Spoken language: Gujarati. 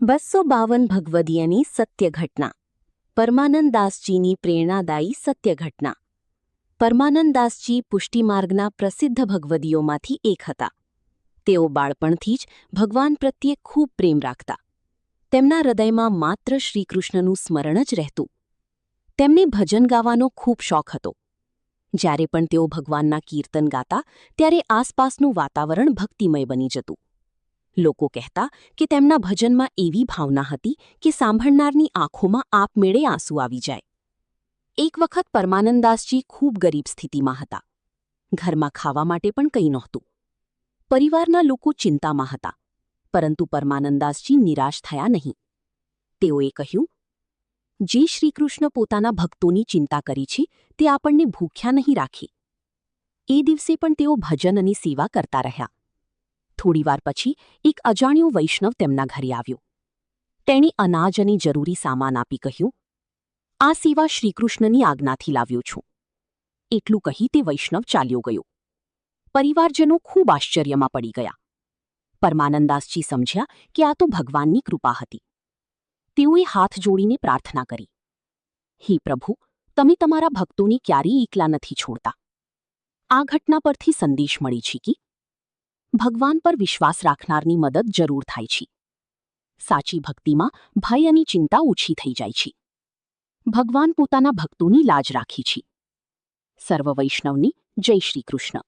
252 ભગવદીયની સત્ય ઘટના. પરમાનંદદાસજીની પ્રેરણાદાયી સત્ય ઘટના. પરમાનંદદાસજી પુષ્ટિમાર્ગના પ્રસિદ્ધ ભગવદીઓમાંથી એક હતા. તેઓ બાળપણથી જ ભગવાન પ્રત્યે ખૂબ પ્રેમ રાખતા. તેમના હૃદયમાં માત્ર શ્રીકૃષ્ણનું સ્મરણ જ રહેતું. તેમને ભજન ગાવાનો ખૂબ શોખ હતો. જ્યારે પણ તેઓ ભગવાનના કીર્તન ગાતા ત્યારે આસપાસનું વાતાવરણ ભક્તિમય બની જતું. લોકો કહેતા કે તેમના ભજનમાં એવી ભાવના હતી કે સાંભળનારની આંખોમાં આપમેળે આંસુ આવી જાય. એક વખત પરમાનંદદાસજી ખૂબ ગરીબ સ્થિતિમાં હતા. ઘરમાં ખાવા માટે પણ કંઈ નહોતું. પરિવારના લોકો ચિંતામાં હતા, પરંતુ પરમાનંદદાસજી નિરાશ થયા નહીં. તેઓએ કહ્યું, જે શ્રીકૃષ્ણ પોતાના ભક્તોની ચિંતા કરી છે તે આપણને ભૂખ્યા નહીં રાખે. એ દિવસે પણ તેઓ ભજન અને સેવા કરતા રહ્યા. થોડીવાર પછી એક અજાણ્યો વૈષ્ણવ તેમના ઘરે આવ્યો. તેણે અનાજ અને જરૂરી સામાન આપી કહ્યું, આ સેવા શ્રીકૃષ્ણની આજ્ઞાથી લાવ્યો છું. એટલું કહી તે વૈષ્ણવ ચાલ્યો ગયો. પરિવારજનો ખૂબ આશ્ચર્યમાં પડી ગયા. પરમાનંદદાસજી સમજ્યા કે આ તો ભગવાનની કૃપા હતી. તેઓએ હાથ જોડીને પ્રાર્થના કરી, હે પ્રભુ, તમે તમારા ભક્તોને ક્યારેય એકલા નથી છોડતા. આ ઘટના પરથી સંદેશ મળી છે કે ભગવાન પર વિશ્વાસ રાખનારની મદદ જરૂર થાય છે. સાચી ભક્તિમાં ભય અને ચિંતા ઓછી થઈ જાય છે. ભગવાન પોતાના ભક્તોની લાજ રાખી છે. સર્વ વૈષ્ણવને જય શ્રી કૃષ્ણ.